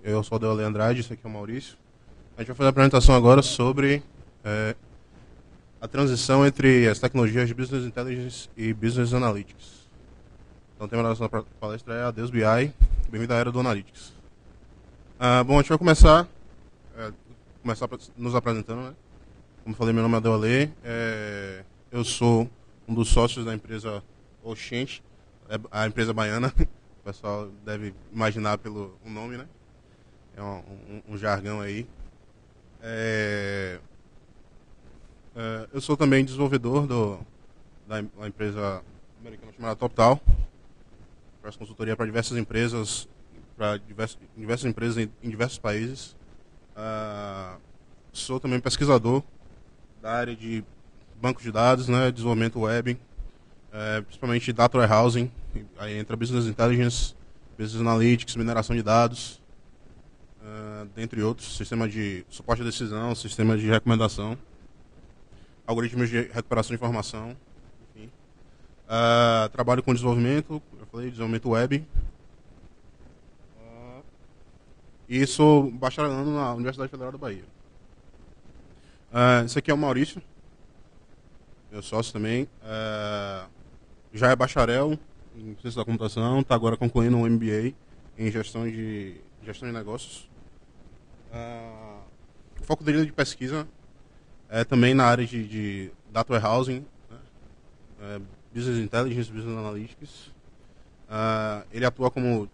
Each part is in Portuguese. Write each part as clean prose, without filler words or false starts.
Eu sou o Deolê Andrade, esse aqui é o Maurício. A gente vai fazer a apresentação agora sobre a transição entre as tecnologias de Business Intelligence e Business Analytics. Então, o tema da nossa palestra é Adeus BI, bem-vindo à era do Analytics. Bom, a gente vai começar nos apresentando, né? Como falei, meu nome é Deolê, eu sou um dos sócios da empresa Oxente, a empresa baiana. O pessoal deve imaginar pelo nome, né? É um jargão aí. Eu sou também desenvolvedor da empresa americana chamada TopTal. Faço consultoria para diversas empresas, em diversos países. Sou também pesquisador da área de bancos de dados, né, desenvolvimento web, principalmente data warehousing. Aí entra Business Intelligence, Business Analytics, mineração de dados, dentre outros, sistema de suporte à decisão, sistema de recomendação, algoritmos de recuperação de informação, enfim. Trabalho com desenvolvimento, eu falei, desenvolvimento web. E sou bacharelando na Universidade Federal da Bahia. Esse aqui é o Maurício, meu sócio também. Já é bacharel em ciência da computação, está agora concluindo um MBA em gestão de negócios. O foco dele é de pesquisa é também na área de data warehousing, né? Business Intelligence, Business Analytics. Ele atua como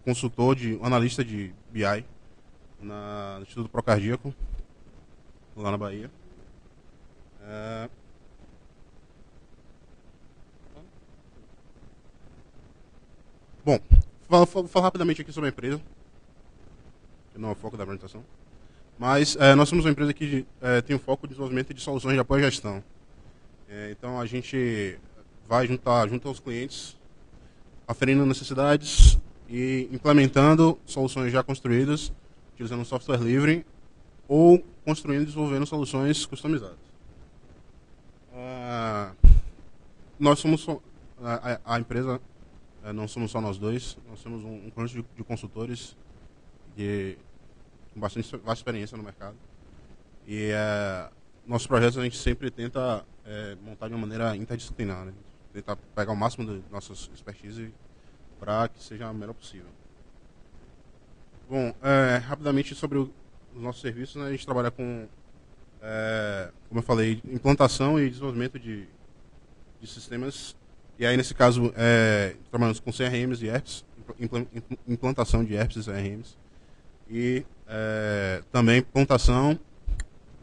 consultor analista de BI no Instituto Procardíaco, lá na Bahia. Bom, vou falar rapidamente aqui sobre a empresa, que não é o foco da apresentação. Mas nós somos uma empresa que tem o foco de desenvolvimento de soluções de apoio à gestão. Então a gente vai junto aos clientes, aferindo necessidades e implementando soluções já construídas, utilizando software livre ou construindo e desenvolvendo soluções customizadas. Nós somos a empresa, não somos só nós dois, nós somos um conjunto de consultores com bastante vasta experiência no mercado. E nossos projetos a gente sempre tenta montar de uma maneira interdisciplinar, né? Tentar pegar o máximo de nossas expertise para que seja a melhor possível. Bom, rapidamente sobre os nossos serviços, né? A gente trabalha com, como eu falei, implantação e desenvolvimento de sistemas. E aí, nesse caso, trabalhamos com CRMs e ERPs, implantação de ERPs e CRMs. E também implantação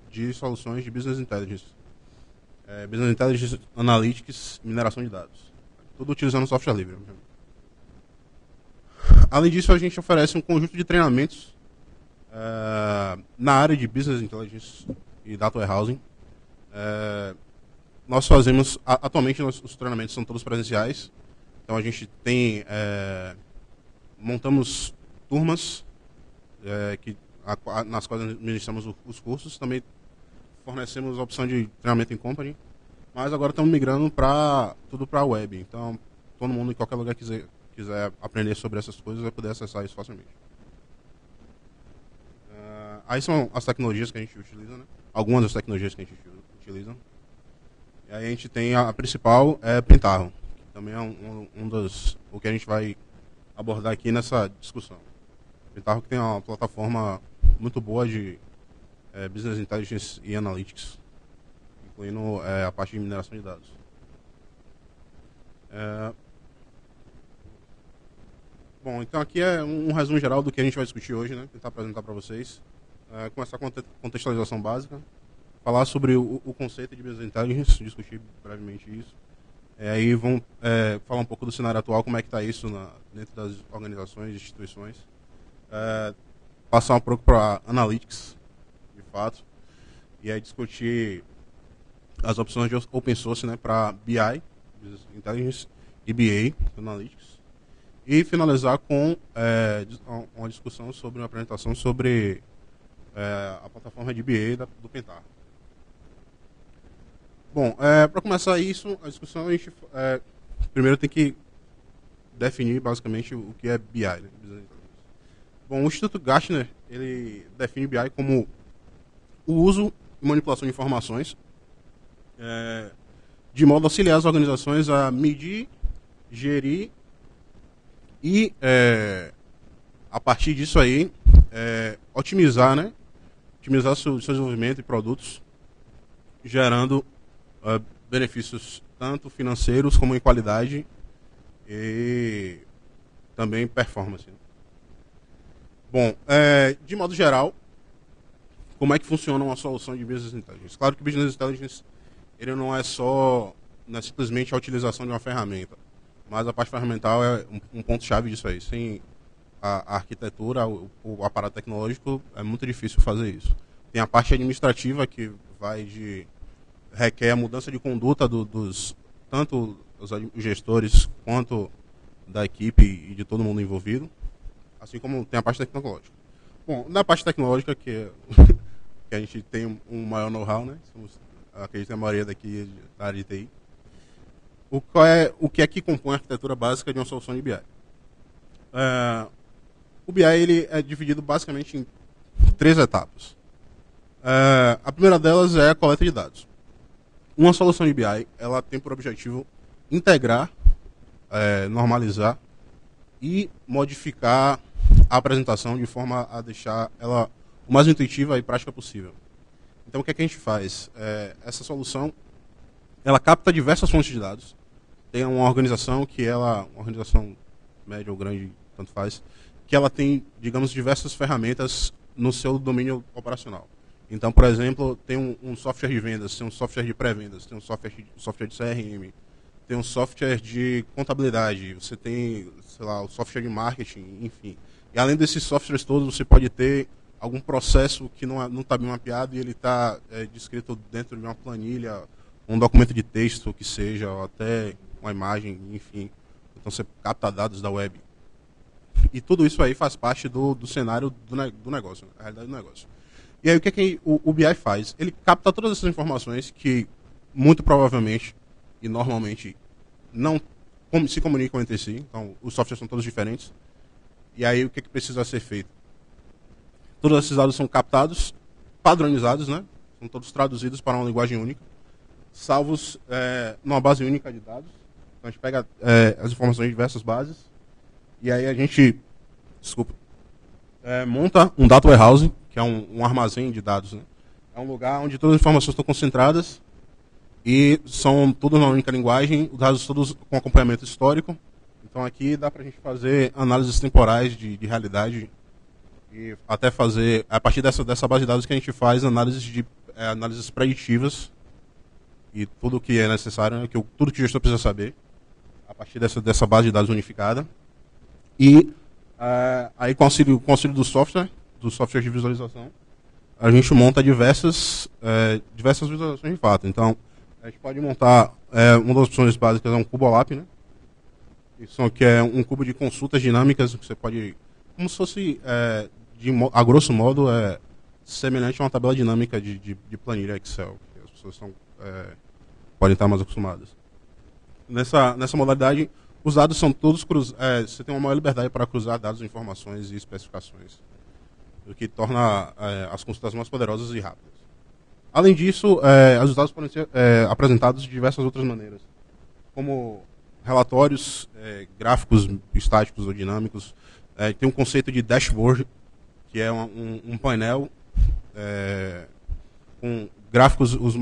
de soluções de Business Intelligence. Business Intelligence, Analytics, mineração de dados. Tudo utilizando software livre. Além disso, a gente oferece um conjunto de treinamentos na área de Business Intelligence e Data Warehousing. Nós fazemos, atualmente, os treinamentos são todos presenciais. Então, a gente tem, montamos turmas nas quais ministramos os cursos. Também fornecemos a opção de treinamento em company. Mas agora estamos migrando tudo para a web. Então, todo mundo em qualquer lugar quiser aprender sobre essas coisas vai poder acessar isso facilmente. Aí são as tecnologias que a gente utiliza, né? Algumas das tecnologias que a gente utiliza. E aí a gente tem a principal, Pentaho, que também é o que a gente vai abordar aqui nessa discussão. Pentaho que tem uma plataforma muito boa de Business Intelligence e Analytics, incluindo a parte de mineração de dados. Bom, então aqui é um resumo geral do que a gente vai discutir hoje, né? Tentar apresentar para vocês. Começar com a contextualização básica, falar sobre o conceito de Business Intelligence, discutir brevemente isso. Aí vamos falar um pouco do cenário atual, como é que está isso dentro das organizações e instituições. Passar um pouco para Analytics, de fato, e aí discutir as opções de open source, né, para BI, Business Intelligence, e BA, Analytics. E finalizar com uma discussão sobre uma apresentação sobre a plataforma de BA do Pentaho. Bom, para começar a discussão, a gente primeiro tem que definir basicamente o que é BI, né? Bom, o Instituto Gartner, ele define BI como o uso e manipulação de informações de modo a auxiliar as organizações a medir, gerir e, a partir disso aí, otimizar, né? Otimizar seu desenvolvimento e produtos, gerando benefícios tanto financeiros como em qualidade e também performance. Bom, de modo geral, como é que funciona uma solução de Business Intelligence? Claro que o Business Intelligence ele não é simplesmente a utilização de uma ferramenta, mas a parte ferramental é um ponto-chave disso aí. Sem a arquitetura, o aparato tecnológico, é muito difícil fazer isso. Tem a parte administrativa que requer a mudança de conduta tanto os gestores quanto da equipe e de todo mundo envolvido, assim como tem a parte tecnológica. Bom, na parte tecnológica, que a gente tem um maior know-how, né? Acredito que a maioria daqui da área de TI. O que é que compõe a arquitetura básica de uma solução de BI? O BI ele é dividido basicamente em 3 etapas. A primeira delas é a coleta de dados. Uma solução de BI ela tem por objetivo integrar, normalizar e modificar a apresentação de forma a deixar ela o mais intuitiva e prática possível. Então, o que é que a gente faz? Essa solução, ela capta diversas fontes de dados. Tem uma organização uma organização média ou grande, tanto faz, que ela tem, digamos, diversas ferramentas no seu domínio operacional. Então, por exemplo, tem um software de vendas, tem um software de pré-vendas, tem um software de CRM, tem um software de contabilidade, você tem, sei lá, o software de marketing, enfim. E além desses softwares todos, você pode ter algum processo que não está bem mapeado e ele está descrito dentro de uma planilha, um documento de texto que seja, ou até uma imagem, enfim. Então você capta dados da web. E tudo isso aí faz parte do cenário do negócio, a realidade do negócio. E aí o que o BI faz? Ele capta todas essas informações que muito provavelmente e normalmente não se comunicam entre si. Então os softwares são todos diferentes. E aí o que precisa ser feito? Todos esses dados são captados, padronizados, né? São todos traduzidos para uma linguagem única, salvos numa base única de dados. Então a gente pega as informações de diversas bases e aí a gente, monta um data warehouse, que é um armazém de dados, né? É um lugar onde todas as informações estão concentradas e são tudo na única linguagem, os dados todos com acompanhamento histórico. Então aqui dá para a gente fazer análises temporais de realidade e até fazer, a partir dessa base de dados que a gente faz análises preditivas e tudo que é necessário, né, tudo que o gestor precisa saber, a partir dessa base de dados unificada. E aí com o auxílio do software de visualização, a gente monta diversas visualizações de fato. Então, a gente pode montar, uma das opções básicas é um CubeOLAP, né? Que é um cubo de consultas dinâmicas que você pode, como se fosse, a grosso modo, semelhante a uma tabela dinâmica de planilha Excel, que as pessoas podem estar mais acostumadas. Nessa modalidade, os dados são todos você tem uma maior liberdade para cruzar dados, informações e especificações, o que torna as consultas mais poderosas e rápidas. Além disso, os dados podem ser apresentados de diversas outras maneiras, como relatórios, gráficos estáticos ou dinâmicos. Tem um conceito de dashboard, que é um painel com gráficos, os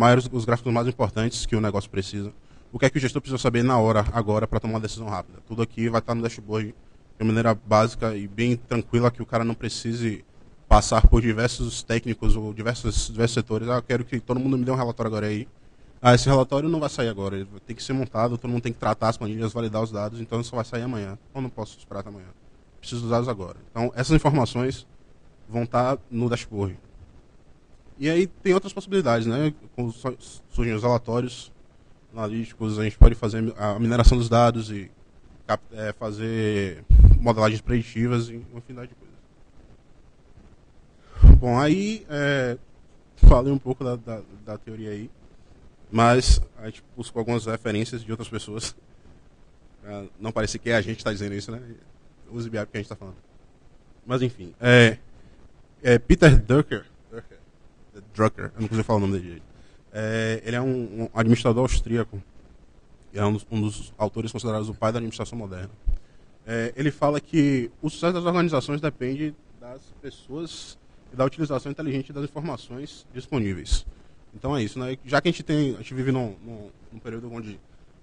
gráficos mais importantes que o negócio precisa. O que é que o gestor precisa saber na hora, agora, para tomar uma decisão rápida. Tudo aqui vai estar no dashboard de maneira básica e bem tranquila, que o cara não precise passar por diversos técnicos ou diversos setores. Eu quero que todo mundo me dê um relatório agora aí. Esse relatório não vai sair agora, ele tem que ser montado, todo mundo tem que tratar as planilhas, validar os dados, então só vai sair amanhã. Eu não posso esperar até amanhã. Preciso dos dados agora. Então, essas informações vão estar no dashboard. E aí tem outras possibilidades, né? Surgem os relatórios analíticos, a gente pode fazer a mineração dos dados e fazer modelagens preditivas e uma infinidade de coisas. Bom, aí falei um pouco da teoria aí, mas a gente buscou algumas referências de outras pessoas. Não parece que a gente está dizendo isso, né? Use BI porque a gente está falando. Mas enfim, Peter Drucker, eu não consigo falar o nome dele direito. Ele é um administrador austríaco, é um dos autores considerados o pai da administração moderna. Ele fala que o sucesso das organizações depende das pessoas e da utilização inteligente das informações disponíveis. Então é isso, né? Já que a gente vive num período onde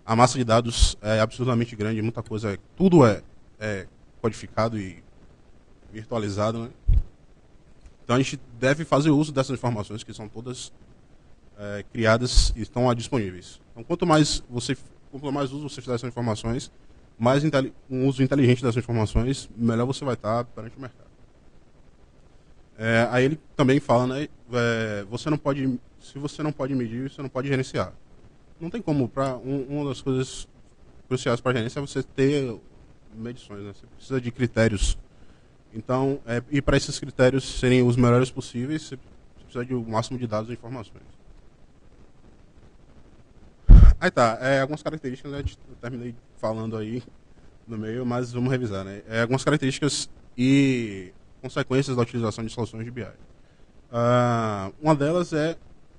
a massa de dados é absurdamente grande, muita coisa, tudo é codificado e virtualizado, né? Então a gente deve fazer uso dessas informações que são todas criadas e estão disponíveis. Então quanto mais uso você fizer dessas informações, mais um uso inteligente dessas informações, melhor você vai estar perante o mercado. Aí ele também fala, né? Se você não pode medir, você não pode gerenciar. Não tem como. Uma das coisas cruciais para a gerência é você ter medições, né? Você precisa de critérios. Então, e para esses critérios serem os melhores possíveis, você precisa de um máximo de dados e informações. Aí tá, algumas características, né, eu terminei falando aí no meio, mas vamos revisar, né? Algumas características e consequências da utilização de soluções de BI. Uma delas é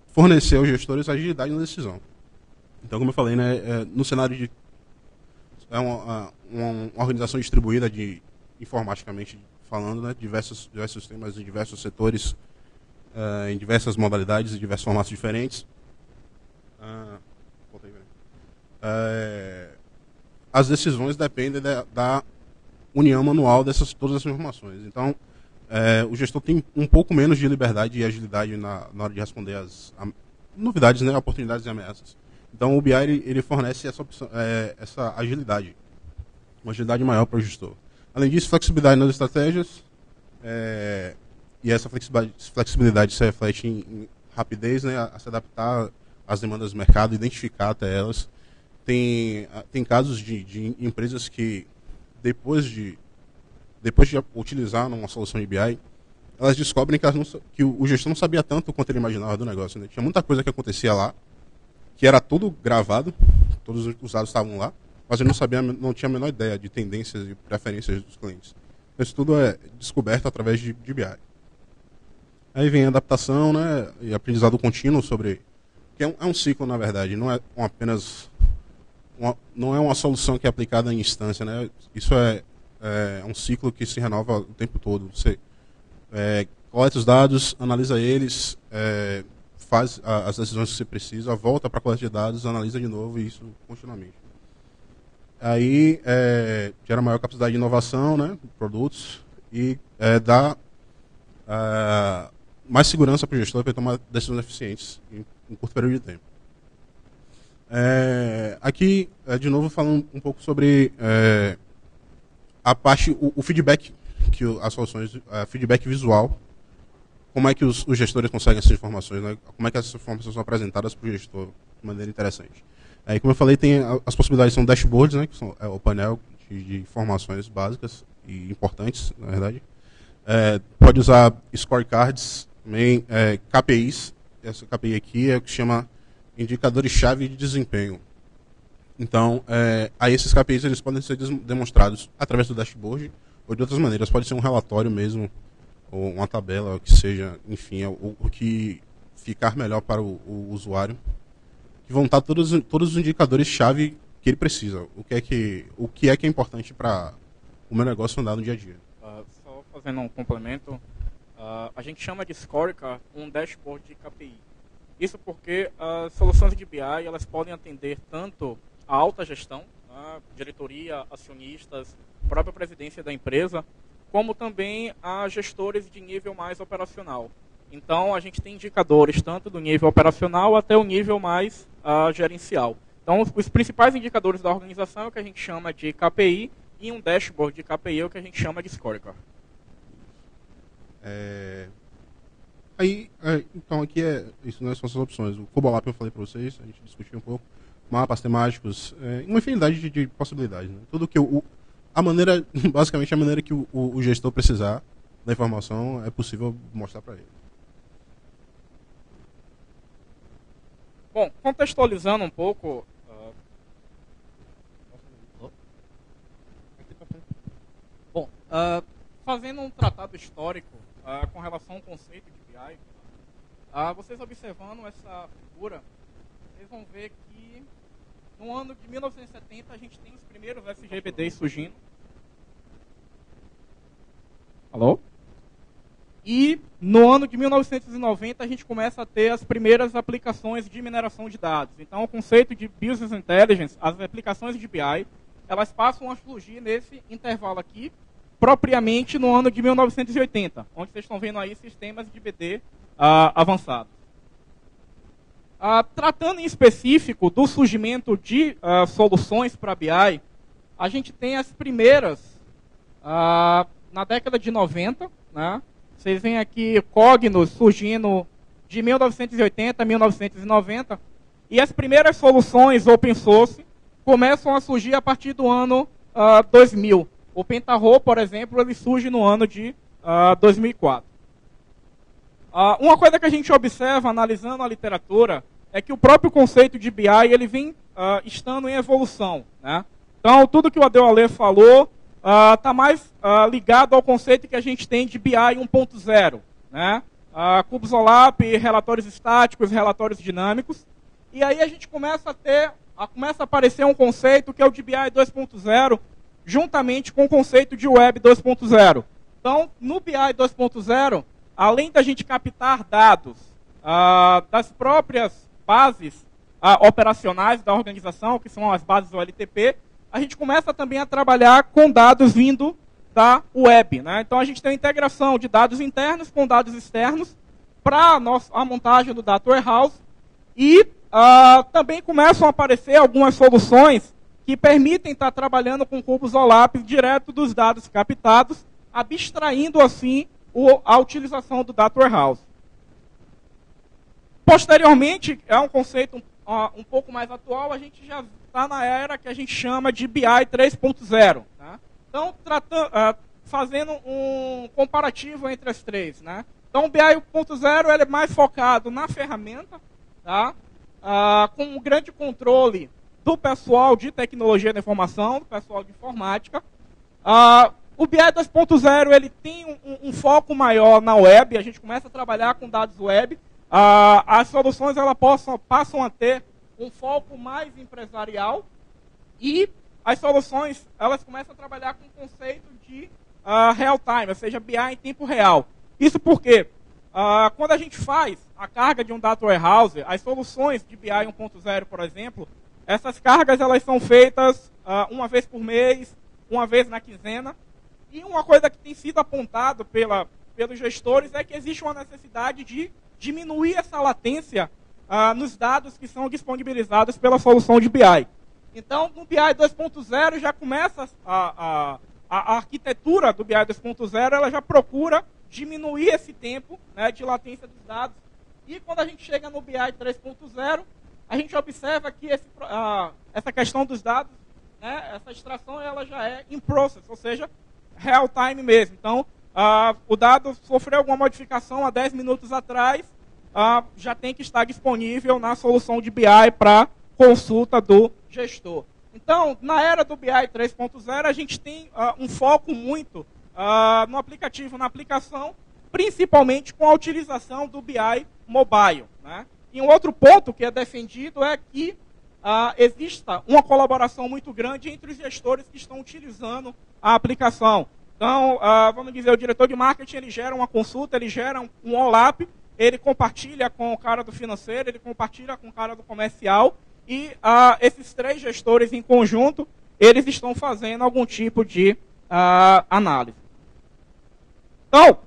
fornecer aos gestores agilidade na decisão. Então, como eu falei, né, no cenário de uma organização distribuída informaticamente falando, né, diversos sistemas em diversos setores, em diversas modalidades e diversos formatos diferentes. As decisões dependem da união manual todas essas informações. Então, o gestor tem um pouco menos de liberdade e agilidade na hora de responder às novidades, né, oportunidades e ameaças. Então, o BI ele fornece essa agilidade, uma agilidade maior para o gestor. Além disso, flexibilidade nas estratégias, e essa flexibilidade se reflete em rapidez, né, a se adaptar às demandas do mercado, identificar até elas. Tem casos de empresas que, depois de utilizar uma solução de BI, elas descobrem que o gestor não sabia tanto quanto ele imaginava do negócio, né? Tinha muita coisa que acontecia lá, que era tudo gravado, todos os dados estavam lá, mas ele não tinha a menor ideia de tendências e preferências dos clientes. Então, isso tudo é descoberto através de BI. Aí vem a adaptação, né, e aprendizado contínuo que é um ciclo, na verdade, não é não é uma solução que é aplicada em instância, né? Isso é um ciclo que se renova o tempo todo. Você coleta os dados, analisa eles, faz as decisões que você precisa, volta para a coleta de dados, analisa de novo, e isso continuamente. Aí gera maior capacidade de inovação, né, de produtos, e dá mais segurança para o gestor para tomar decisões eficientes em curto período de tempo. Aqui, de novo, falando um pouco sobre a parte, o feedback que as soluções, feedback visual, como é que os gestores conseguem essas informações, né? Como é que essas informações são apresentadas para o gestor de maneira interessante. Aí, como eu falei, tem as possibilidades são dashboards, né, que são o painel de informações básicas e importantes, na verdade. Pode usar scorecards, também KPIs. Essa KPI aqui é o que chama indicadores-chave de desempenho. Então, aí esses KPIs eles podem ser demonstrados através do dashboard ou de outras maneiras. Pode ser um relatório mesmo, ou uma tabela, o que seja, enfim, o que ficar melhor para o usuário. Que vão estar todos os indicadores-chave que ele precisa. O que é importante para o meu negócio andar no dia a dia. Só fazendo um complemento, a gente chama de scorecard um dashboard de KPI. Isso porque as soluções de BI elas podem atender tanto a alta gestão, diretoria, acionistas, própria presidência da empresa, como também a gestores de nível mais operacional. Então, a gente tem indicadores tanto do nível operacional até o nível mais gerencial. Então, os principais indicadores da organização é o que a gente chama de KPI e um dashboard de KPI é o que a gente chama de scorecard. Então, aqui isso, né, são essas opções. O Cobolab eu falei para vocês, a gente discutiu um pouco. Mapas temáticos, uma infinidade de possibilidades. Né? Tudo que basicamente a maneira que o gestor precisar da informação é possível mostrar para ele. Bom, contextualizando um pouco... fazendo um tratado histórico com relação ao conceito de BI, vocês observando essa figura, vocês vão ver que no ano de 1970 a gente tem os primeiros SGBDs surgindo. Alô? E no ano de 1990 a gente começa a ter as primeiras aplicações de mineração de dados. Então o conceito de Business Intelligence, as aplicações de BI, elas passam a surgir nesse intervalo aqui, propriamente no ano de 1980, onde vocês estão vendo aí sistemas de BD avançados. Tratando em específico do surgimento de soluções para BI, a gente tem as primeiras na década de 90, né? Vocês veem aqui Cognos surgindo de 1980 a 1990, e as primeiras soluções open source começam a surgir a partir do ano 2000. O Pentaho, por exemplo, ele surge no ano de 2004. Uma coisa que a gente observa analisando a literatura é que o próprio conceito de BI ele vem estando em evolução, né? Então, tudo que o Adéoalê falou está mais ligado ao conceito que a gente tem de BI 1.0, né? CubesOLAP, relatórios estáticos, relatórios dinâmicos. E aí a gente começa a aparecer um conceito que é o de BI 2.0, juntamente com o conceito de Web 2.0. Então, no BI 2.0, além da gente captar dados das próprias bases operacionais da organização, que são as bases OLTP, a gente começa também a trabalhar com dados vindo da web, né? Então a gente tem a integração de dados internos com dados externos para a montagem do Data Warehouse e também começam a aparecer algumas soluções que permitem estar trabalhando com CubesOLAP direto dos dados captados, abstraindo assim a utilização do Data Warehouse. Posteriormente, é um conceito um pouco mais atual, a gente já está na era que a gente chama de BI 3.0. Tá? Então, fazendo um comparativo entre as três. Né? Então, o BI 1.0 ele é mais focado na ferramenta, tá? Com um grande controle do pessoal de tecnologia da informação, do pessoal de informática. O BI 2.0 ele tem um foco maior na web, a gente começa a trabalhar com dados web. As soluções elas passam a ter um foco mais empresarial e as soluções elas começam a trabalhar com o conceito de real time, ou seja, BI em tempo real. Isso porque quando a gente faz a carga de um Data Warehouse, as soluções de BI 1.0, por exemplo, essas cargas elas são feitas uma vez por mês, uma vez na quinzena. E uma coisa que tem sido apontado pelos gestores é que existe uma necessidade de diminuir essa latência nos dados que são disponibilizados pela solução de BI. Então, no BI 2.0 já começa a arquitetura do BI 2.0, ela já procura diminuir esse tempo, né, de latência dos dados. E quando a gente chega no BI 3.0, a gente observa que essa questão dos dados, né, essa extração ela já é in process, ou seja, real time mesmo. Então, o dado sofreu alguma modificação há 10 minutos atrás, já tem que estar disponível na solução de BI para consulta do gestor. Então, na era do BI 3.0, a gente tem um foco muito no aplicativo, na aplicação, principalmente com a utilização do BI mobile. Né? E um outro ponto que é defendido é que exista uma colaboração muito grande entre os gestores que estão utilizando a aplicação. Então, vamos dizer, o diretor de marketing ele gera uma consulta, ele gera um OLAP, ele compartilha com o cara do financeiro, ele compartilha com o cara do comercial, e esses três gestores em conjunto, eles estão fazendo algum tipo de análise. Então,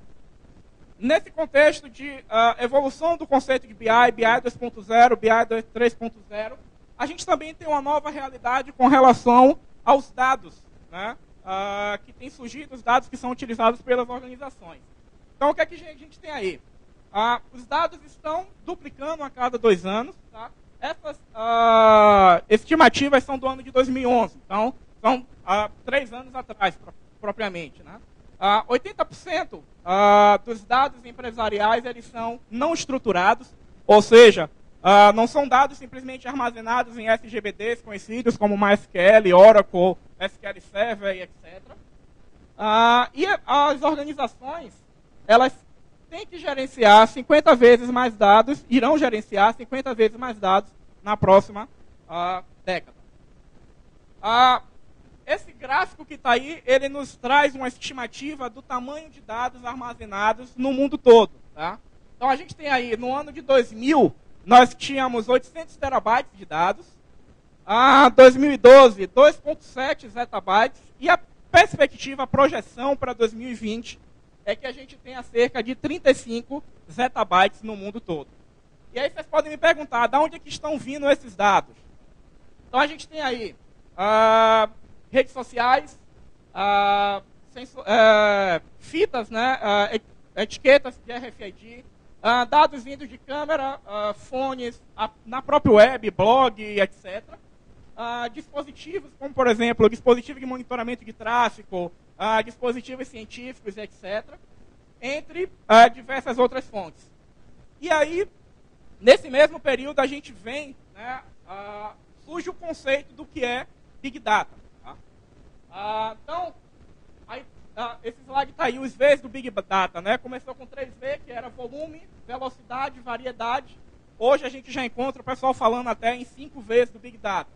nesse contexto de evolução do conceito de BI, BI 2.0, BI 3.0, a gente também tem uma nova realidade com relação aos dados, né? Que tem surgido, os dados que são utilizados pelas organizações. Então, o que é que a gente tem aí? Os dados estão duplicando a cada 2 anos. Tá? Essas estimativas são do ano de 2011. Então, são 3 anos atrás, propriamente. Né? 80% dos dados empresariais eles são não estruturados, ou seja, não são dados simplesmente armazenados em SGBDs conhecidos como MySQL, Oracle, SQL Server, etc. E as organizações, elas têm que gerenciar 50 vezes mais dados, irão gerenciar 50 vezes mais dados na próxima década. Esse gráfico que está aí, ele nos traz uma estimativa do tamanho de dados armazenados no mundo todo. Tá? Então a gente tem aí, no ano de 2000, nós tínhamos 800 terabytes de dados. 2012, 2,7 zettabytes. E a perspectiva, a projeção para 2020 é que a gente tenha cerca de 35 zettabytes no mundo todo. E aí vocês podem me perguntar, de onde é que estão vindo esses dados? Então a gente tem aí redes sociais, fitas, né, etiquetas de RFID, dados vindos de câmera, fones, na própria web, blog, etc. Dispositivos, como por exemplo, dispositivo de monitoramento de tráfego, dispositivos científicos, etc. Entre diversas outras fontes. E aí, nesse mesmo período, a gente vem, né, surge o conceito do que é Big Data. Tá? Então, aí, esse slide está aí, os Vs do Big Data. Né? Começou com 3V, que era volume, velocidade, variedade. Hoje a gente já encontra o pessoal falando até em 5 Vs do Big Data.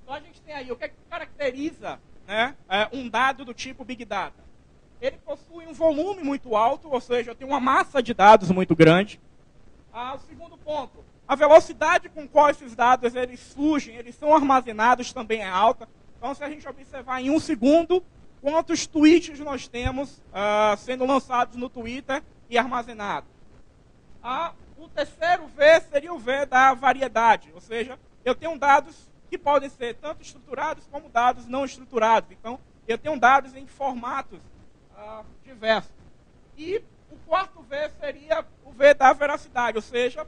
Então a gente tem aí o que caracteriza, né, um dado do tipo Big Data. Ele possui um volume muito alto, ou seja, tem uma massa de dados muito grande. O segundo ponto, a velocidade com qual esses dados eles surgem, eles são armazenados também é alta. Então, se a gente observar em 1 segundo, quantos tweets nós temos sendo lançados no Twitter e armazenados. O terceiro V seria o V da variedade, ou seja, eu tenho dados que podem ser tanto estruturados como dados não estruturados. Então, eu tenho dados em formatos diversos. E o quarto V seria o V da veracidade, ou seja,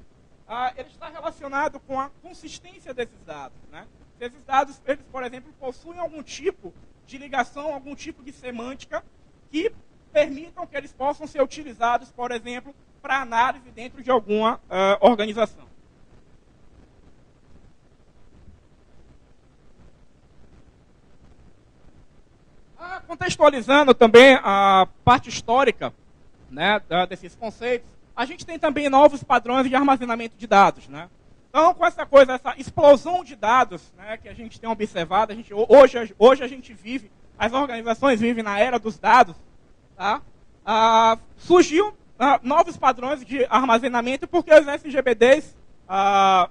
ele está relacionado com a consistência desses dados. Né? Esses dados, eles, por exemplo, possuem algum tipo de ligação, algum tipo de semântica que permitam que eles possam ser utilizados, por exemplo, para análise dentro de alguma organização. Contextualizando também a parte histórica, né, desses conceitos, a gente tem também novos padrões de armazenamento de dados. Né? Então, com essa coisa, essa explosão de dados, né, que a gente tem observado, hoje a gente vive, as organizações vivem na era dos dados, tá? Surgiu novos padrões de armazenamento porque os SGBDs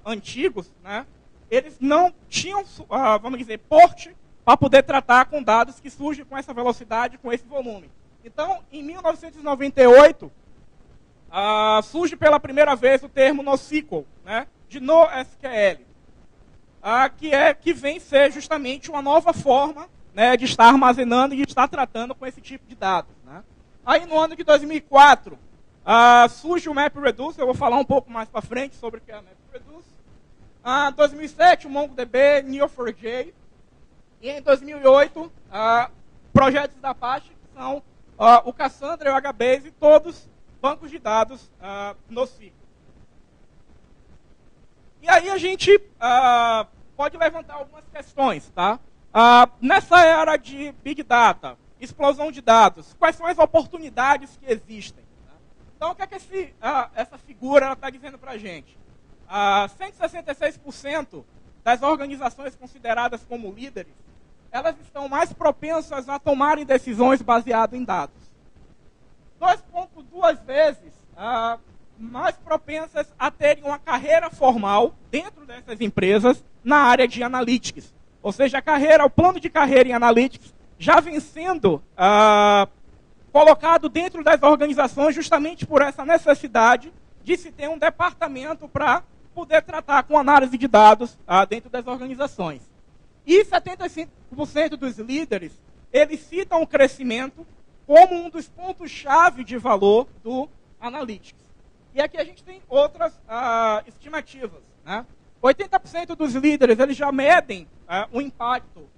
antigos, né, eles não tinham, vamos dizer, porte para poder tratar com dados que surgem com essa velocidade, com esse volume. Então, em 1998, surge pela primeira vez o termo NoSQL, né, de NoSQL, que vem ser justamente uma nova forma, né, de estar armazenando e de estar tratando com esse tipo de dados. Né. Aí, no ano de 2004, surge o MapReduce, eu vou falar um pouco mais para frente sobre o que é o MapReduce. 2007, o MongoDB, Neo4j. E em 2008, projetos da Apache, que são o Cassandra e o HBase, todos bancos de dados NoSQL. E aí a gente pode levantar algumas questões. Tá? Nessa era de Big Data, explosão de dados, quais são as oportunidades que existem? Tá? Então, o que é que essa figura está dizendo para a gente? 166% das organizações consideradas como líderes, elas estão mais propensas a tomarem decisões baseadas em dados. 2,2 vezes mais propensas a terem uma carreira formal dentro dessas empresas na área de analytics. Ou seja, o plano de carreira em analytics já vem sendo colocado dentro das organizações justamente por essa necessidade de se ter um departamento para poder tratar com análise de dados dentro das organizações. E 75% dos líderes, eles citam o crescimento como um dos pontos-chave de valor do Analytics. E aqui a gente tem outras estimativas. Né? 80% dos líderes, eles já medem o impacto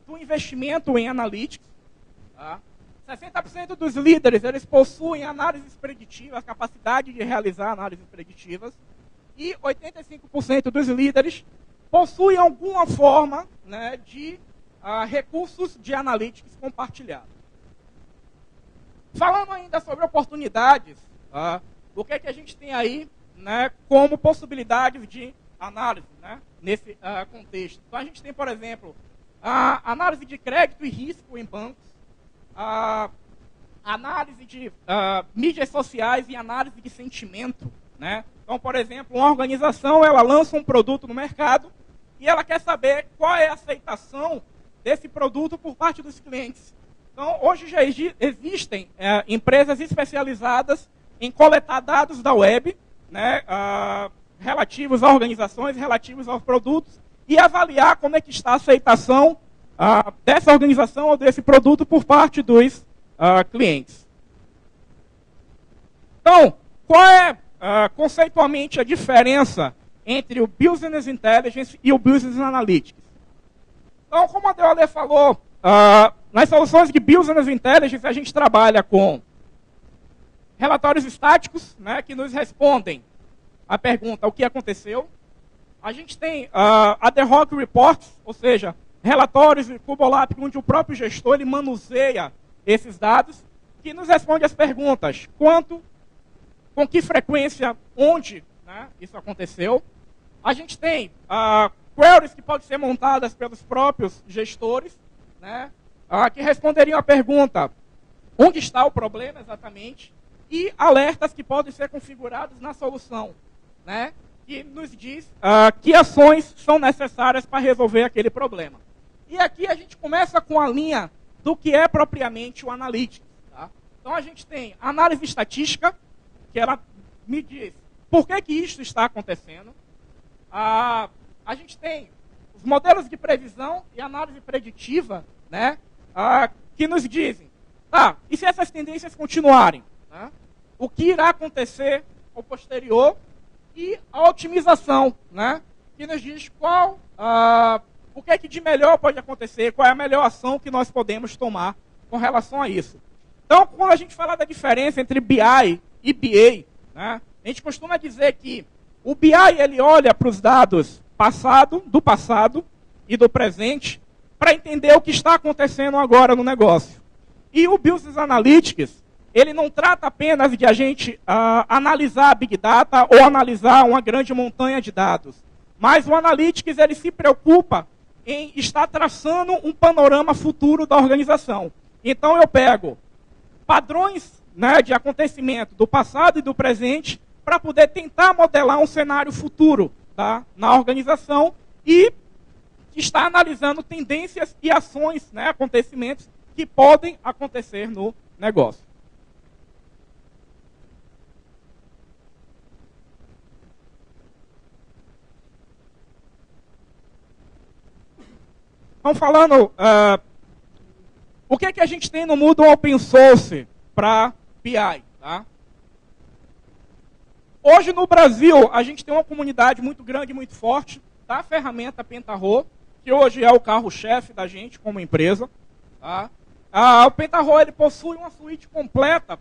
do investimento em Analytics. 60% dos líderes, eles possuem análises preditivas, capacidade de realizar análises preditivas. E 85% dos líderes possuem alguma forma, né, de recursos de analytics compartilhados. Falando ainda sobre oportunidades, o que é que a gente tem aí, né, como possibilidades de análise, né, nesse contexto? Então a gente tem, por exemplo, a análise de crédito e risco em bancos, a análise de mídias sociais e análise de sentimento, né? Então, por exemplo, uma organização ela lança um produto no mercado e ela quer saber qual é a aceitação desse produto por parte dos clientes. Então, hoje já existem empresas especializadas em coletar dados da web, né, relativos a organizações, relativos aos produtos, e avaliar como é que está a aceitação dessa organização ou desse produto por parte dos clientes. Então, qual é conceitualmente a diferença entre o Business Intelligence e o Business Analytics? Então, como a Deolê falou, nas soluções de Business Intelligence a gente trabalha com relatórios estáticos, né, que nos respondem a pergunta o que aconteceu. A gente tem ad hoc reports, ou seja, relatórios de Cubolap, onde o próprio gestor ele manuseia esses dados, que nos responde as perguntas: quanto, com que frequência, onde, né, isso aconteceu. A gente tem queries que podem ser montadas pelos próprios gestores, né, que responderiam a pergunta onde está o problema exatamente, e alertas que podem ser configurados na solução, né, que nos diz que ações são necessárias para resolver aquele problema. E aqui a gente começa com a linha do que é propriamente o Analytics. Tá? Então a gente tem a análise estatística, que ela me diz por que isso está acontecendo. A gente tem os modelos de previsão e análise preditiva, né, que nos dizem, e se essas tendências continuarem? Né, o que irá acontecer ao posterior? E a otimização, né, que nos diz o que é que de melhor pode acontecer, qual é a melhor ação que nós podemos tomar com relação a isso. Então, quando a gente fala da diferença entre BI e BA, né, a gente costuma dizer que o BI ele olha para os dados do passado e do presente para entender o que está acontecendo agora no negócio. E o Business Analytics, ele não trata apenas de a gente analisar Big Data ou analisar uma grande montanha de dados. Mas o Analytics ele se preocupa em estar traçando um panorama futuro da organização. Então eu pego padrões, né, de acontecimento do passado e do presente para poder tentar modelar um cenário futuro, tá, na organização e estar analisando tendências e ações, né, acontecimentos que podem acontecer no negócio. Então, falando, o que é que a gente tem no mundo open source para BI? Tá? Hoje, no Brasil, a gente tem uma comunidade muito grande, muito forte da ferramenta Pentaho, que hoje é o carro-chefe da gente como empresa. Tá? O Pentaho ele possui uma suíte completa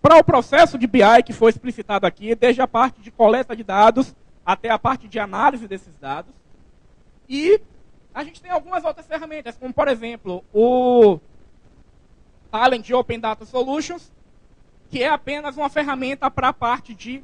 para o processo de BI que foi explicitado aqui, desde a parte de coleta de dados até a parte de análise desses dados. E a gente tem algumas outras ferramentas, como, por exemplo, o Talent Open Data Solutions, que é apenas uma ferramenta para a parte de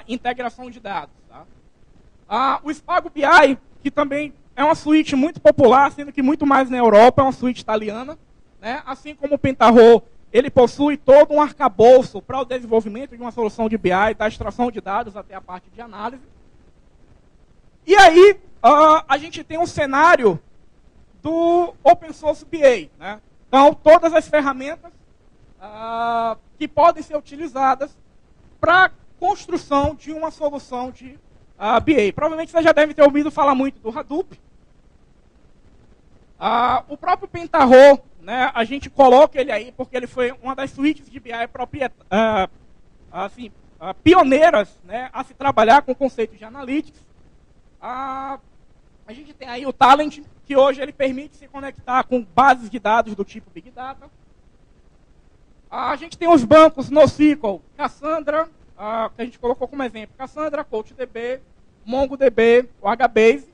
integração de dados. Tá? O Spago BI, que também é uma suíte muito popular, sendo que muito mais na Europa, é uma suíte italiana. Né? Assim como o Pentaho, ele possui todo um arcabouço para o desenvolvimento de uma solução de BI, da extração de dados até a parte de análise. E aí, a gente tem um cenário do Open Source BA. Né? Então, todas as ferramentas que podem ser utilizadas para a construção de uma solução de BA. Provavelmente você já deve ter ouvido falar muito do Hadoop. O próprio Pentaho, né, a gente coloca ele aí porque ele foi uma das suítes de BI pioneiras, né, a se trabalhar com o conceito de Analytics. A gente tem aí o Talent, que hoje ele permite se conectar com bases de dados do tipo Big Data. A gente tem os bancos NoSQL, Cassandra, que a gente colocou como exemplo, Cassandra, CoachDB, MongoDB, o HBase.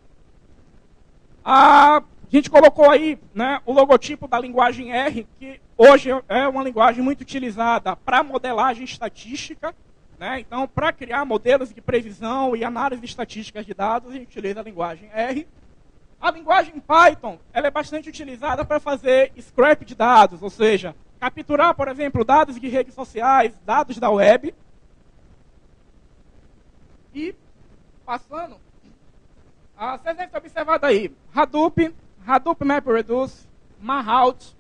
A gente colocou aí, né, o logotipo da linguagem R, que hoje é uma linguagem muito utilizada para modelagem estatística, né? Então, para criar modelos de previsão e análise de estatísticas de dados, a gente utiliza a linguagem R. A linguagem Python, ela é bastante utilizada para fazer scrap de dados, ou seja, capturar, por exemplo, dados de redes sociais, dados da web. E, passando, vocês devem ter observado aí, Hadoop, Hadoop MapReduce, Mahout,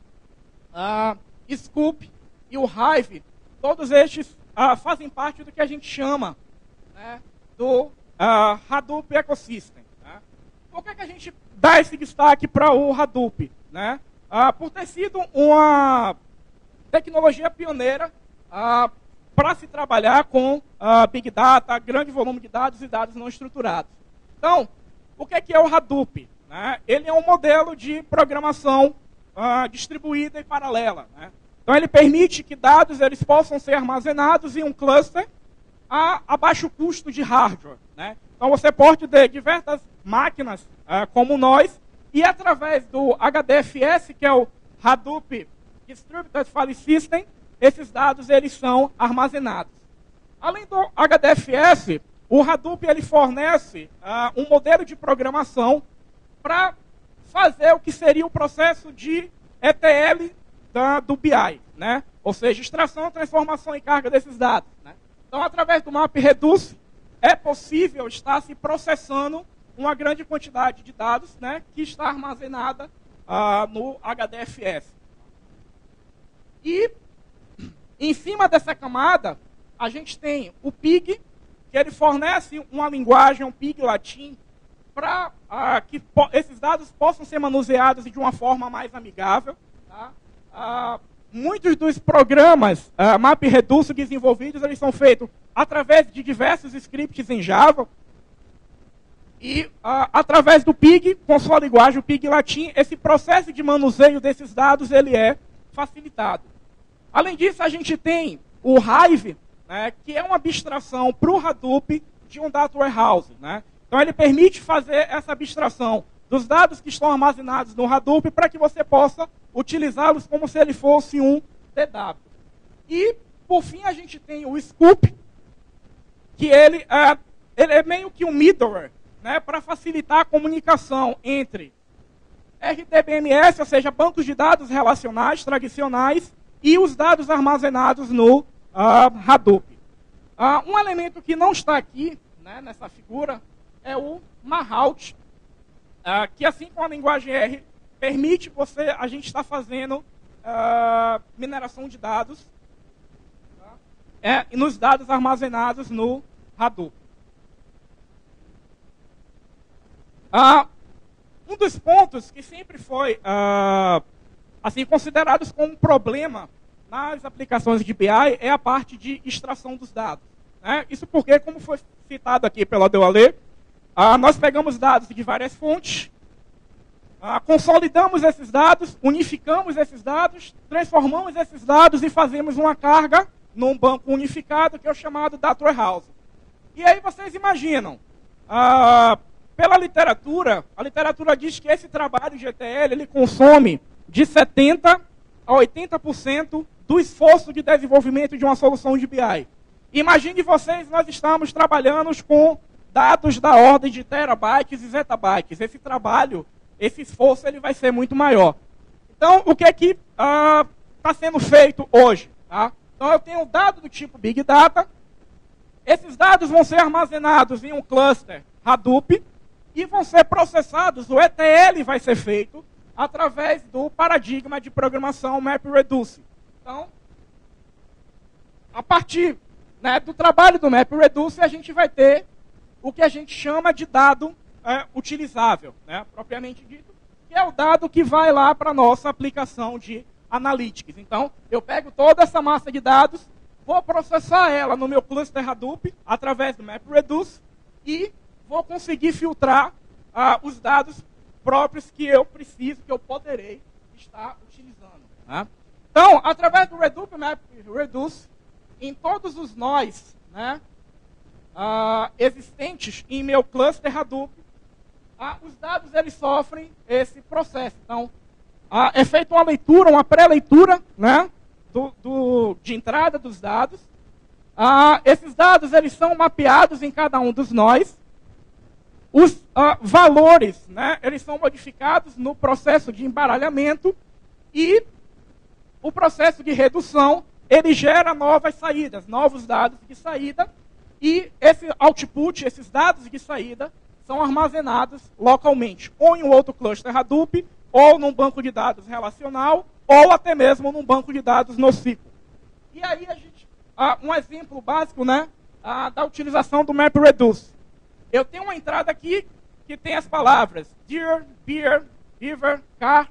Scoop e o Hive, todos estes fazem parte do que a gente chama, né, do Hadoop Ecosystem. Né? Por que a gente dá esse destaque para o Hadoop? Né? Por ter sido uma tecnologia pioneira para se trabalhar com Big Data, grande volume de dados e dados não estruturados. Então, o que é o Hadoop? Né? Ele é um modelo de programação distribuída e paralela. Né? Então, ele permite que dados eles possam ser armazenados em um cluster a baixo custo de hardware. Né? Então, você pode ter diversas máquinas como nós, e através do HDFS, que é o Hadoop Distributed File System, esses dados eles são armazenados. Além do HDFS, o Hadoop ele fornece um modelo de programação para fazer o que seria o processo de ETL do BI, né? Ou seja, extração, transformação e carga desses dados. Né? Então, através do MapReduce, é possível estar se processando uma grande quantidade de dados, né, que está armazenada no HDFS. E, em cima dessa camada, a gente tem o PIG, que ele fornece uma linguagem, um PIG latim, para que esses dados possam ser manuseados de uma forma mais amigável. Tá? Muitos dos programas MapReduce desenvolvidos, eles são feitos através de diversos scripts em Java. E, através do PIG, com sua linguagem, o PIG latim, esse processo de manuseio desses dados ele é facilitado. Além disso, a gente tem o Hive, né, que é uma abstração para o Hadoop de um Data Warehouse. Né? Então, ele permite fazer essa abstração dos dados que estão armazenados no Hadoop para que você possa utilizá-los como se ele fosse um DW. E, por fim, a gente tem o Scoop, que ele é meio que um middleware, né, para facilitar a comunicação entre RDBMS, ou seja, bancos de dados relacionais tradicionais, e os dados armazenados no Hadoop. Um elemento que não está aqui, né, nessa figura, é o Mahout, que assim como a linguagem R, permite a gente estar fazendo mineração de dados nos dados armazenados no Hadoop. Um dos pontos que sempre foi assim, considerados como um problema nas aplicações de BI é a parte de extração dos dados. Né? Isso porque, como foi citado aqui pela Deolê, nós pegamos dados de várias fontes, consolidamos esses dados, unificamos esses dados, transformamos esses dados e fazemos uma carga num banco unificado, que é o chamado Data Warehouse. E aí vocês imaginam, pela literatura, a literatura diz que esse trabalho de ETL ele consome de 70% a 80% do esforço de desenvolvimento de uma solução de BI. Imagine vocês, nós estamos trabalhando com dados da ordem de terabytes e zettabytes. Esse trabalho, esse esforço, ele vai ser muito maior. Então, o que é que está sendo feito hoje? Tá? Então, eu tenho um dado do tipo Big Data. Esses dados vão ser armazenados em um cluster Hadoop e vão ser processados, o ETL vai ser feito através do paradigma de programação MapReduce. Então, a partir, né, do trabalho do MapReduce, a gente vai ter o que a gente chama de dado utilizável, né, propriamente dito, que é o dado que vai lá para a nossa aplicação de Analytics. Então, eu pego toda essa massa de dados, vou processar ela no meu cluster Hadoop, através do MapReduce, e vou conseguir filtrar os dados próprios que eu preciso, que eu poderei estar utilizando. Né? Então, através do Hadoop MapReduce, em todos os nós, né, existentes em meu cluster Hadoop, os dados eles sofrem esse processo. Então, é feita uma leitura, uma pré-leitura, né, de entrada dos dados. Esses dados eles são mapeados em cada um dos nós. Os valores, né, eles são modificados no processo de embaralhamento e o processo de redução ele gera novas saídas, novos dados de saída e esse output, esses dados de saída, são armazenados localmente, ou em um outro cluster Hadoop, ou num banco de dados relacional, ou até mesmo num banco de dados NoSQL. E aí a gente, um exemplo básico, né, da utilização do MapReduce. Eu tenho uma entrada aqui que tem as palavras deer, beer, river, car,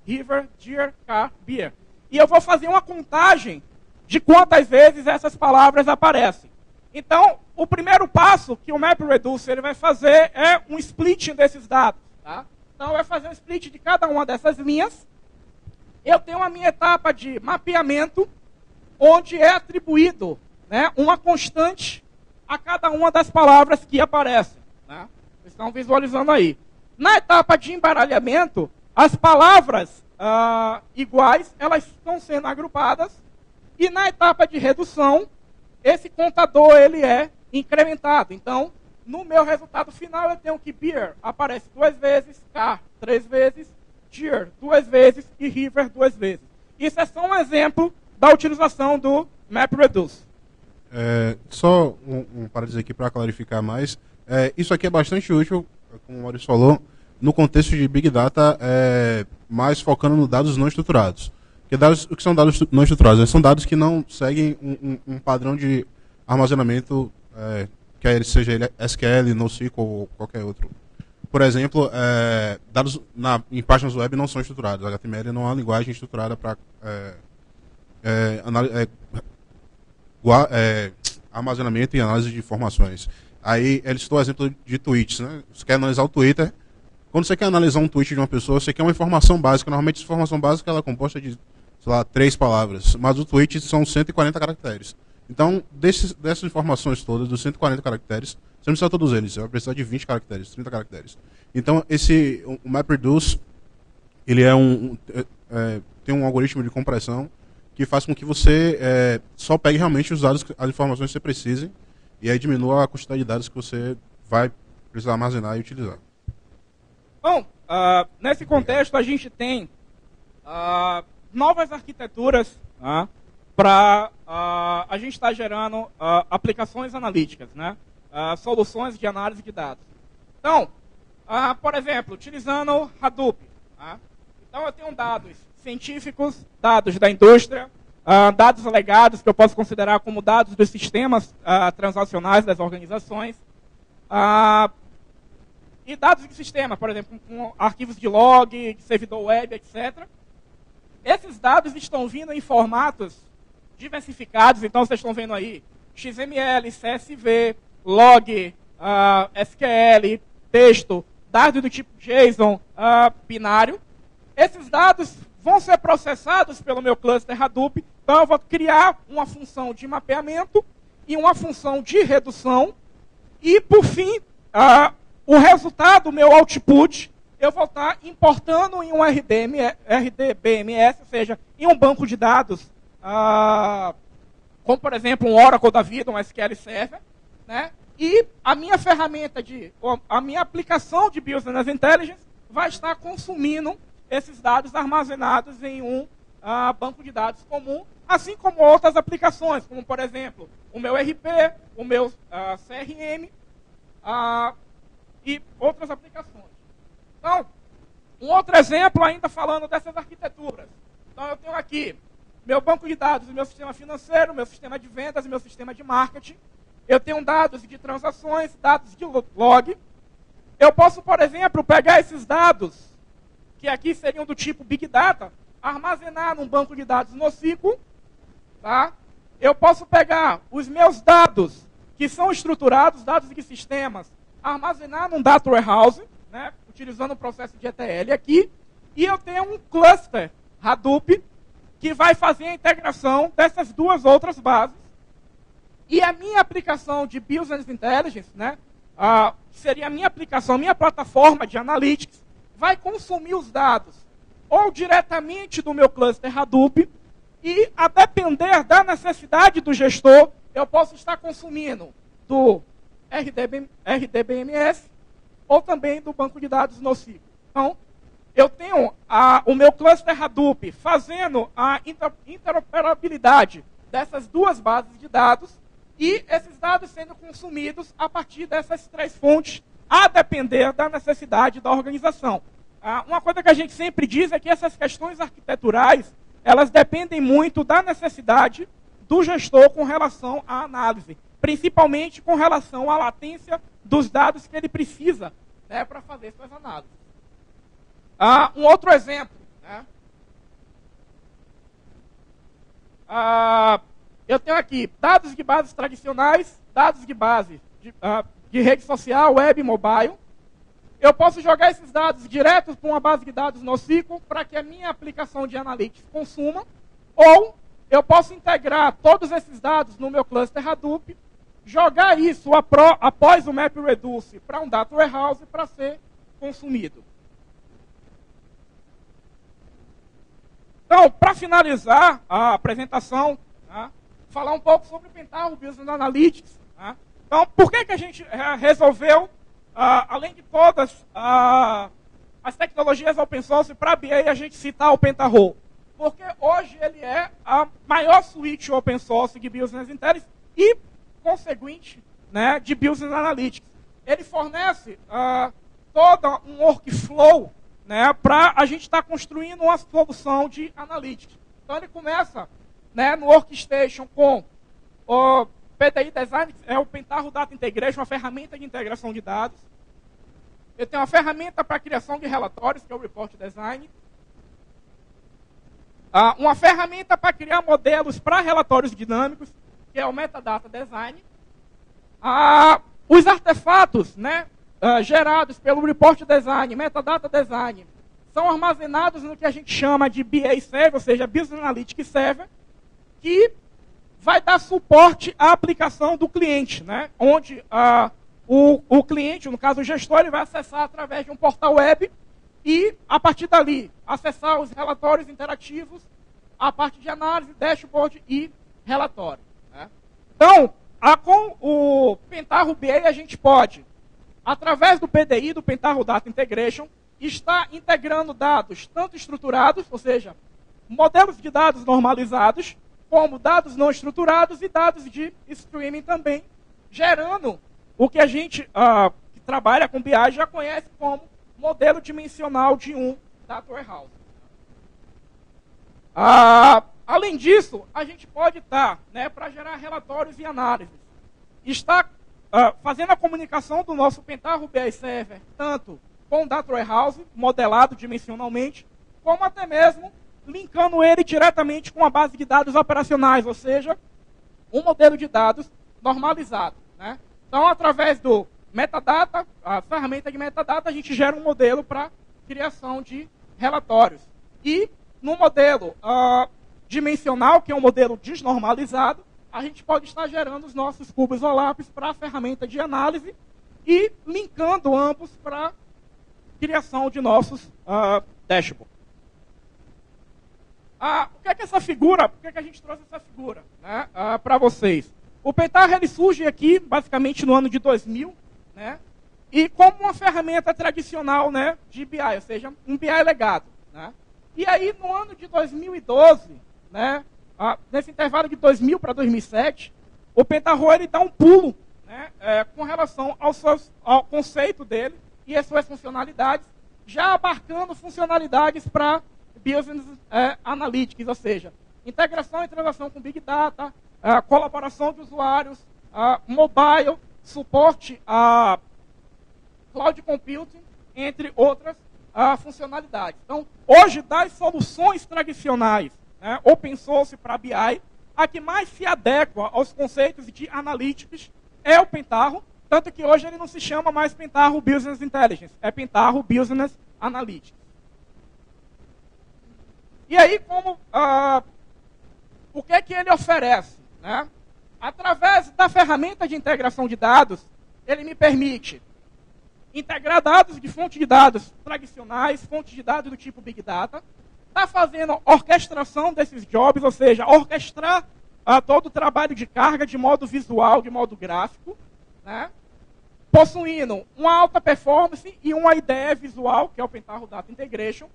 river, deer, car, beer. E eu vou fazer uma contagem de quantas vezes essas palavras aparecem. Então, o primeiro passo que o MapReduce ele vai fazer é um splitting desses dados. Tá? Então, vai fazer um split de cada uma dessas linhas. Eu tenho a minha etapa de mapeamento, onde é atribuído, né, uma constante a cada uma das palavras que aparecem. Né? Vocês estão visualizando aí. Na etapa de embaralhamento, as palavras iguais elas estão sendo agrupadas. E na etapa de redução, esse contador ele é incrementado. Então, no meu resultado final, eu tenho que beer aparece 2 vezes, car 3 vezes, deer 2 vezes e river 2 vezes. Isso é só um exemplo da utilização do MapReduce. Só um parênteses aqui para clarificar mais. Isso aqui é bastante útil, como o Maurício falou, no contexto de Big Data, mais focando nos dados não estruturados. O que são dados não estruturados? São dados que não seguem um padrão de armazenamento, quer ele seja SQL, NoSQL ou qualquer outro. Por exemplo, dados em páginas web não são estruturados. HTML não é uma linguagem estruturada para armazenamento e análise de informações. Aí, ele citou o exemplo de tweets. Né? Você quer analisar o Twitter. Quando você quer analisar um tweet de uma pessoa, você quer uma informação básica. Normalmente, essa informação básica ela é composta de, sei lá, 3 palavras. Mas o tweet são 140 caracteres. Então, dessas informações todas, dos 140 caracteres, você não precisa de todos eles. Você vai precisar de 20 caracteres, 30 caracteres. Então, o MapReduce, ele tem um algoritmo de compressão que faz com que você só pegue realmente os dados, as informações que você precise, e aí diminua a quantidade de dados que você vai precisar armazenar e utilizar. Bom, nesse contexto a gente tem novas arquiteturas para a gente estar gerando aplicações analíticas, né? Soluções de análise de dados. Então, por exemplo, utilizando Hadoop. Então eu tenho dados científicos, dados da indústria, dados legados que eu posso considerar como dados dos sistemas transacionais das organizações, e dados de sistema, por exemplo, com arquivos de log, de servidor web, etc. Esses dados estão vindo em formatos diversificados, então vocês estão vendo aí XML, CSV, log, SQL, texto, dados do tipo JSON, binário. Esses dados vão ser processados pelo meu cluster Hadoop, então eu vou criar uma função de mapeamento e uma função de redução, e por fim, o resultado, o meu output, eu vou estar importando em um RDBMS, ou seja, em um banco de dados, como por exemplo um Oracle da vida, um SQL Server, né? E a minha ferramenta, a minha aplicação de Business Intelligence vai estar consumindo esses dados armazenados em um banco de dados comum, assim como outras aplicações, como por exemplo o meu RP, o meu CRM e outras aplicações. Então, um outro exemplo ainda falando dessas arquiteturas. Então eu tenho aqui meu banco de dados, o meu sistema financeiro, meu sistema de vendas, meu sistema de marketing. Eu tenho dados de transações, dados de log. Eu posso, por exemplo, pegar esses dados, que aqui seriam do tipo Big Data, armazenar num banco de dados NoSQL. Tá? Eu posso pegar os meus dados, que são estruturados, dados de sistemas, armazenar num Data Warehouse, né, utilizando o processo de ETL aqui, e eu tenho um cluster Hadoop, que vai fazer a integração dessas duas outras bases. E a minha aplicação de Business Intelligence, né, que seria a minha aplicação, minha plataforma de Analytics, vai consumir os dados ou diretamente do meu cluster Hadoop, e a depender da necessidade do gestor, eu posso estar consumindo do RDBMS ou também do banco de dados NoSQL. Então, eu tenho o meu cluster Hadoop fazendo a interoperabilidade dessas duas bases de dados e esses dados sendo consumidos a partir dessas três fontes, a depender da necessidade da organização. Uma coisa que a gente sempre diz é que essas questões arquiteturais, elas dependem muito da necessidade do gestor com relação à análise, principalmente com relação à latência dos dados que ele precisa, né, para fazer suas análises. Um outro exemplo, né? Eu tenho aqui dados de bases tradicionais, dados de base de rede social, web e mobile. Eu posso jogar esses dados direto para uma base de dados NoSQL para que a minha aplicação de analytics consuma, ou eu posso integrar todos esses dados no meu cluster Hadoop, jogar isso após o MapReduce para um Data Warehouse para ser consumido. Então, para finalizar a apresentação, tá, falar um pouco sobre o Pentaho Business Analytics. Tá? Então, por que a gente resolveu, além de todas as tecnologias open source, para a BI a gente citar o Pentaho? Porque hoje ele é a maior suíte open source de Business Intelligence e, conseguinte, né, de Business Analytics. Ele fornece todo um workflow, né, para a gente estar construindo uma solução de Analytics. Então ele começa, né, no Workstation com o PDI Design, é o Pentaho Data Integration, uma ferramenta de integração de dados. Eu tenho uma ferramenta para criação de relatórios, que é o Report Design. Uma ferramenta para criar modelos para relatórios dinâmicos, que é o Metadata Design. Os artefatos, né, gerados pelo Report Design, Metadata Design, são armazenados no que a gente chama de BA Server, ou seja, Business Analytics Server, que vai dar suporte à aplicação do cliente, né, onde o cliente, no caso o gestor, ele vai acessar através de um portal web e, a partir dali, acessar os relatórios interativos, a parte de análise, dashboard e relatório. Né. Então, com o Pentaho BA a gente pode, através do PDI, do Pentaho Data Integration, está integrando dados tanto estruturados, ou seja, modelos de dados normalizados, como dados não estruturados e dados de streaming também, gerando o que a gente que trabalha com BI já conhece como modelo dimensional de um Data Warehouse. Além disso, a gente pode estar, né, para gerar relatórios e análises, está fazendo a comunicação do nosso Pentaho BI Server, tanto com o Data Warehouse, modelado dimensionalmente, como até mesmo linkando ele diretamente com a base de dados operacionais, ou seja, um modelo de dados normalizado. Né? Então, através do metadata, a ferramenta de metadata, a gente gera um modelo para criação de relatórios. E no modelo dimensional, que é um modelo desnormalizado, a gente pode estar gerando os nossos cubos OLAPs para a ferramenta de análise e linkando ambos para criação de nossos dashboards. O que é que essa figura, por que a gente trouxe essa figura, né, para vocês? O Pentaho ele surge aqui, basicamente, no ano de 2000, né, e como uma ferramenta tradicional, né, de BI, ou seja, um BI legado. Né? E aí, no ano de 2012, né, nesse intervalo de 2000 para 2007, o Pentaho ele dá um pulo, né, com relação ao conceito dele e as suas funcionalidades, já abarcando funcionalidades para Business Analytics, ou seja, integração e transação com Big Data, colaboração de usuários, mobile, suporte a Cloud Computing, entre outras funcionalidades. Então, hoje, das soluções tradicionais, né, open source para BI, a que mais se adequa aos conceitos de Analytics é o Pentaho, tanto que hoje ele não se chama mais Pentaho Business Intelligence, é Pentaho Business Analytics. E aí, o que é que ele oferece? Né? Através da ferramenta de integração de dados, ele me permite integrar dados de fontes de dados tradicionais, fontes de dados do tipo Big Data, está fazendo orquestração desses jobs, ou seja, orquestrar todo o trabalho de carga de modo visual, de modo gráfico, né? Possuindo uma alta performance e uma IDE visual, que é o Pentaho Data Integration,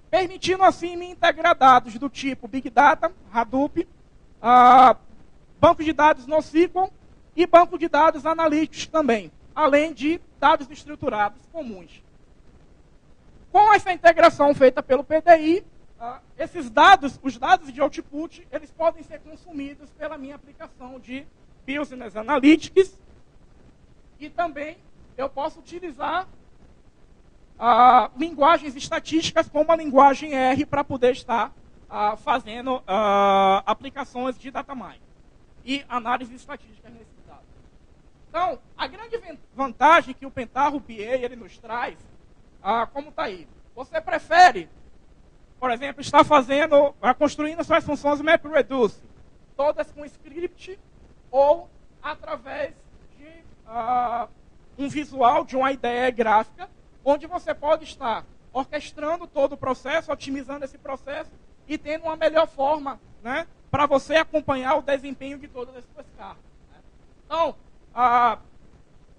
permitindo assim me integrar dados do tipo Big Data, Hadoop, banco de dados NoSQL e banco de dados analíticos também, além de dados estruturados comuns. Com essa integração feita pelo PDI, esses dados, os dados de output, eles podem ser consumidos pela minha aplicação de Business Analytics e também eu posso utilizar linguagens estatísticas como a linguagem R para poder estar fazendo aplicações de data mining e análise estatística nesses dados. Então, a grande vantagem que o Pentaho BA ele nos traz, como está aí, você prefere, por exemplo, estar construindo suas funções MapReduce, todas com script ou através de um visual de uma IDE gráfica, onde você pode estar orquestrando todo o processo, otimizando esse processo e tendo uma melhor forma, né, para você acompanhar o desempenho de todas as suas cargas. Né? Então,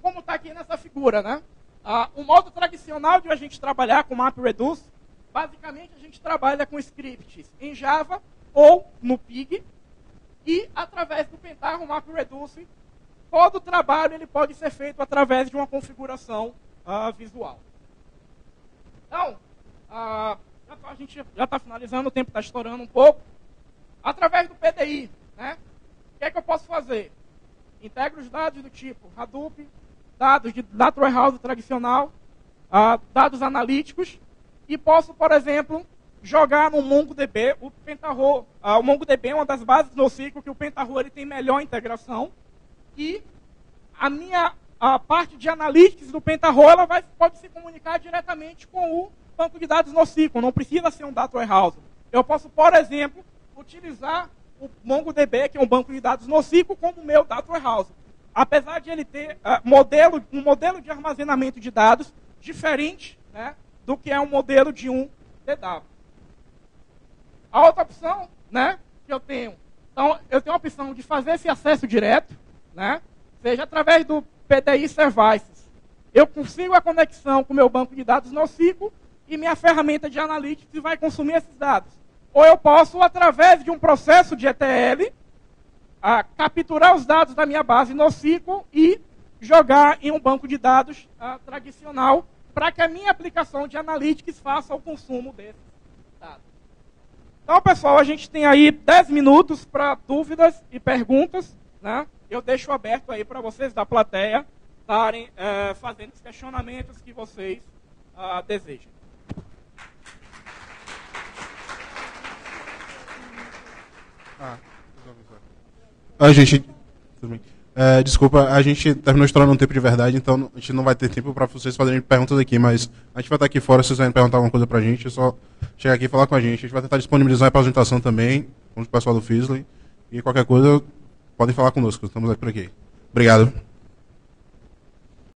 como está aqui nessa figura, né? O modo tradicional de a gente trabalhar com MapReduce, basicamente a gente trabalha com scripts em Java ou no Pig, e através do Pentaho MapReduce, todo o trabalho ele pode ser feito através de uma configuração visual. Então, a gente já está finalizando, o tempo está estourando um pouco. Através do PDI, né? O que é que eu posso fazer? Integro os dados do tipo Hadoop, dados de Data Warehouse tradicional, dados analíticos, e posso, por exemplo, jogar no MongoDB. O MongoDB é uma das bases do NoSQL que o Pentaho ele tem melhor integração. E a parte de analytics do Pentaho ela pode se comunicar diretamente com o banco de dados NoSQL. Não precisa ser um Data Warehouse. Eu posso, por exemplo, utilizar o MongoDB, que é um banco de dados NoSQL, como meu Data Warehouse. Apesar de ele ter um modelo de armazenamento de dados diferente, né, do que é um modelo de um DW. A outra opção, né, que eu tenho, então eu tenho a opção de fazer esse acesso direto, né, seja através do PDI Services. Eu consigo a conexão com o meu banco de dados NoSQL e minha ferramenta de Analytics vai consumir esses dados. Ou eu posso, através de um processo de ETL, capturar os dados da minha base NoSQL e jogar em um banco de dados tradicional para que a minha aplicação de Analytics faça o consumo desses dados. Então, pessoal, a gente tem aí 10 minutos para dúvidas e perguntas, né? Eu deixo aberto aí para vocês da plateia estarem fazendo os questionamentos que vocês desejem. Gente, tudo bem. Desculpa, a gente terminou estourando um tempo de verdade, então a gente não vai ter tempo para vocês fazerem perguntas aqui, mas a gente vai estar aqui fora, se vocês quiserem perguntar alguma coisa para a gente, é só chegar aqui e falar com a gente. A gente vai tentar disponibilizar a apresentação também, com o pessoal do Fizzly, e qualquer coisa, podem falar conosco, estamos aqui por aqui. Obrigado.